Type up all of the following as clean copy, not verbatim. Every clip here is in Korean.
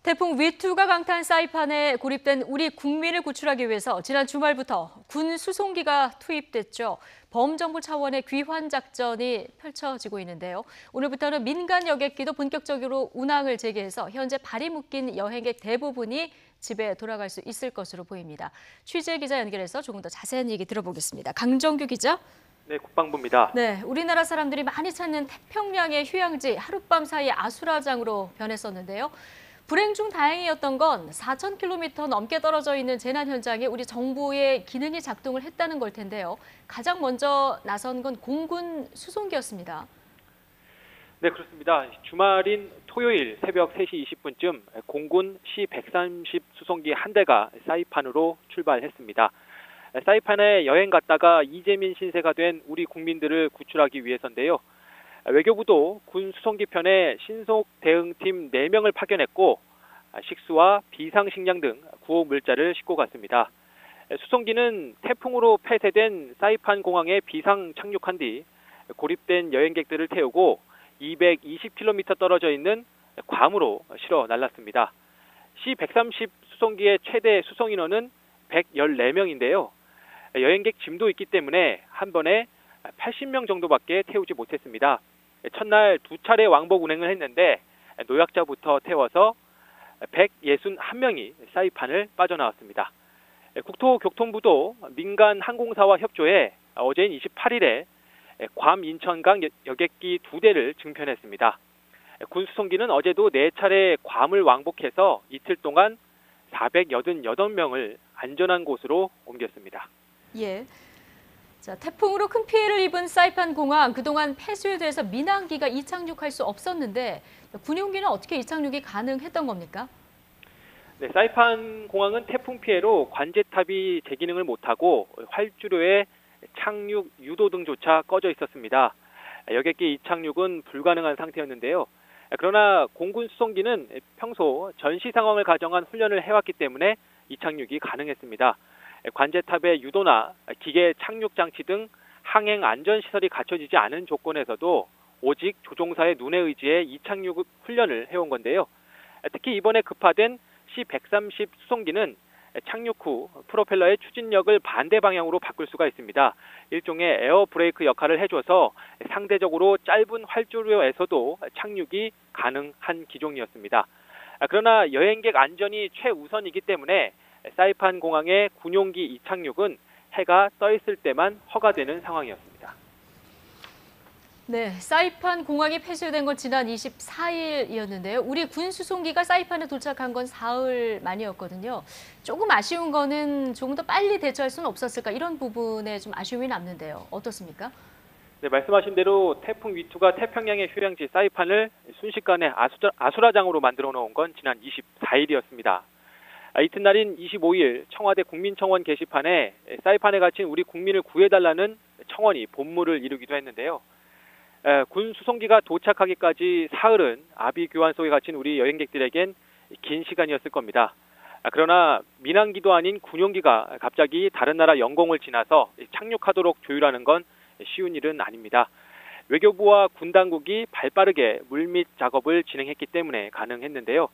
태풍 위투가 강타한 사이판에 고립된 우리 국민을 구출하기 위해서 지난 주말부터 군 수송기가 투입됐죠. 범정부 차원의 귀환 작전이 펼쳐지고 있는데요. 오늘부터는 민간 여객기도 본격적으로 운항을 재개해서 현재 발이 묶인 여행객 대부분이 집에 돌아갈 수 있을 것으로 보입니다. 취재 기자 연결해서 조금 더 자세한 얘기 들어보겠습니다. 강정규 기자. 네, 국방부입니다. 네, 우리나라 사람들이 많이 찾는 태평양의 휴양지 하룻밤 사이 아수라장으로 변했었는데요. 불행 중 다행이었던 건 4,000km 넘게 떨어져 있는 재난 현장에 우리 정부의 기능이 작동을 했다는 걸 텐데요. 가장 먼저 나선 건 공군 수송기였습니다. 네, 그렇습니다. 주말인 토요일 새벽 3시 20분쯤 공군 C-130 수송기 한 대가 사이판으로 출발했습니다. 사이판에 여행 갔다가 이재민 신세가 된 우리 국민들을 구출하기 위해서인데요. 외교부도 군 수송기 편에 신속 대응팀 4명을 파견했고 식수와 비상식량 등 구호 물자를 싣고 갔습니다. 수송기는 태풍으로 폐쇄된 사이판 공항에 비상 착륙한 뒤 고립된 여행객들을 태우고 220km 떨어져 있는 괌으로 실어 날랐습니다. C-130 수송기의 최대 수송 인원은 114명인데요. 여행객 짐도 있기 때문에 한 번에 80명 정도밖에 태우지 못했습니다. 첫날 2차례 왕복 운행을 했는데 노약자부터 태워서 161명이 사이판을 빠져나왔습니다. 국토교통부도 민간 항공사와 협조해 어제인 28일에 괌 인천강 여객기 2대를 증편했습니다. 군 수송기는 어제도 4차례 괌을 왕복해서 이틀 동안 488명을 안전한 곳으로 옮겼습니다. 예. 자, 태풍으로 큰 피해를 입은 사이판 공항, 그동안 폐쇄돼서 민항기가 이착륙할 수 없었는데 군용기는 어떻게 이착륙이 가능했던 겁니까? 네, 사이판 공항은 태풍 피해로 관제탑이 제 기능을 못하고 활주로에 착륙 유도 등조차 꺼져 있었습니다. 여객기 이착륙은 불가능한 상태였는데요. 그러나 공군 수송기는 평소 전시 상황을 가정한 훈련을 해왔기 때문에 이착륙이 가능했습니다. 관제탑의 유도나 기계 착륙 장치 등 항행 안전 시설이 갖춰지지 않은 조건에서도 오직 조종사의 눈에 의지해 이착륙 훈련을 해온 건데요. 특히 이번에 급파된 C-130 수송기는 착륙 후 프로펠러의 추진력을 반대 방향으로 바꿀 수가 있습니다. 일종의 에어 브레이크 역할을 해줘서 상대적으로 짧은 활주로에서도 착륙이 가능한 기종이었습니다. 그러나 여행객 안전이 최우선이기 때문에 사이판 공항의 군용기 이착륙은 해가 떠 있을 때만 허가되는 상황이었습니다. 네, 사이판 공항이 폐쇄된 건 지난 24일이었는데요. 우리 군 수송기가 사이판에 도착한 건 사흘 만이었거든요. 조금 아쉬운 거는 조금 더 빨리 대처할 수는 없었을까 이런 부분에 좀 아쉬움이 남는데요. 어떻습니까? 네, 말씀하신 대로 태풍 위투가 태평양의 휴양지 사이판을 순식간에 아수라장으로 만들어 놓은 건 지난 24일이었습니다. 이튿날인 25일 청와대 국민청원 게시판에 사이판에 갇힌 우리 국민을 구해달라는 청원이 본물을 이루기도 했는데요. 군 수송기가 도착하기까지 사흘은 아비 교환 속에 갇힌 우리 여행객들에겐 긴 시간이었을 겁니다. 그러나 민항기도 아닌 군용기가 갑자기 다른 나라 영공을 지나서 착륙하도록 조율하는 건 쉬운 일은 아닙니다. 외교부와 군 당국이 발빠르게 물밑 작업을 진행했기 때문에 가능했는데요.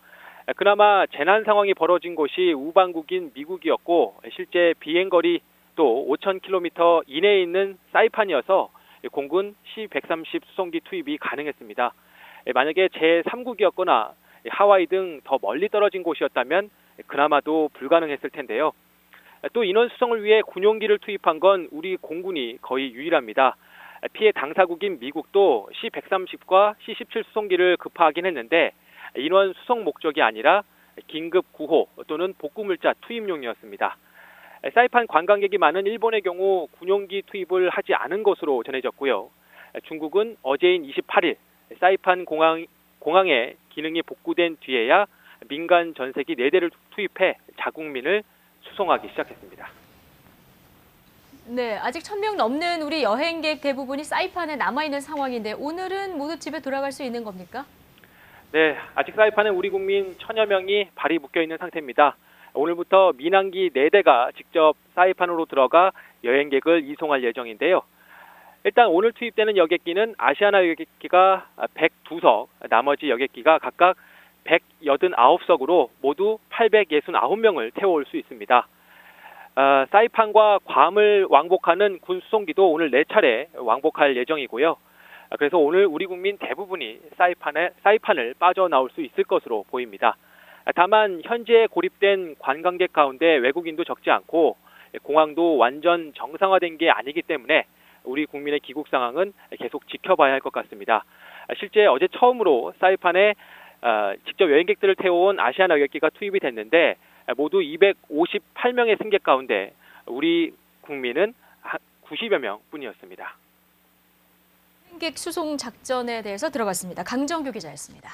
그나마 재난 상황이 벌어진 곳이 우방국인 미국이었고 실제 비행거리 또 5,000km 이내에 있는 사이판이어서 공군 C-130 수송기 투입이 가능했습니다. 만약에 제3국이었거나 하와이 등 더 멀리 떨어진 곳이었다면 그나마도 불가능했을 텐데요. 또 인원 수송을 위해 군용기를 투입한 건 우리 공군이 거의 유일합니다. 피해 당사국인 미국도 C-130과 C-17 수송기를 급파하긴 했는데 인원 수송 목적이 아니라 긴급 구호 또는 복구물자 투입용이었습니다. 사이판 관광객이 많은 일본의 경우 군용기 투입을 하지 않은 것으로 전해졌고요. 중국은 어제인 28일 사이판 공항의 기능이 복구된 뒤에야 민간 전세기 4대를 투입해 자국민을 수송하기 시작했습니다. 네, 아직 1,000명 넘는 우리 여행객 대부분이 사이판에 남아있는 상황인데 오늘은 모두 집에 돌아갈 수 있는 겁니까? 네, 아직 사이판에 우리 국민 1,000여 명이 발이 묶여있는 상태입니다. 오늘부터 민항기 4대가 직접 사이판으로 들어가 여행객을 이송할 예정인데요. 일단 오늘 투입되는 여객기는 아시아나 여객기가 102석, 나머지 여객기가 각각 189석으로 모두 869명을 태워올 수 있습니다. 사이판과 괌을 왕복하는 군 수송기도 오늘 4차례 왕복할 예정이고요. 그래서 오늘 우리 국민 대부분이 사이판을 빠져나올 수 있을 것으로 보입니다. 다만 현재 고립된 관광객 가운데 외국인도 적지 않고 공항도 완전 정상화된 게 아니기 때문에 우리 국민의 귀국 상황은 계속 지켜봐야 할 것 같습니다. 실제 어제 처음으로 사이판에 직접 여행객들을 태워온 아시아나 여객기가 투입이 됐는데 모두 258명의 승객 가운데 우리 국민은 90여 명 뿐이었습니다. 여행객 수송 작전에 대해서 들어봤습니다. 강정규 기자였습니다.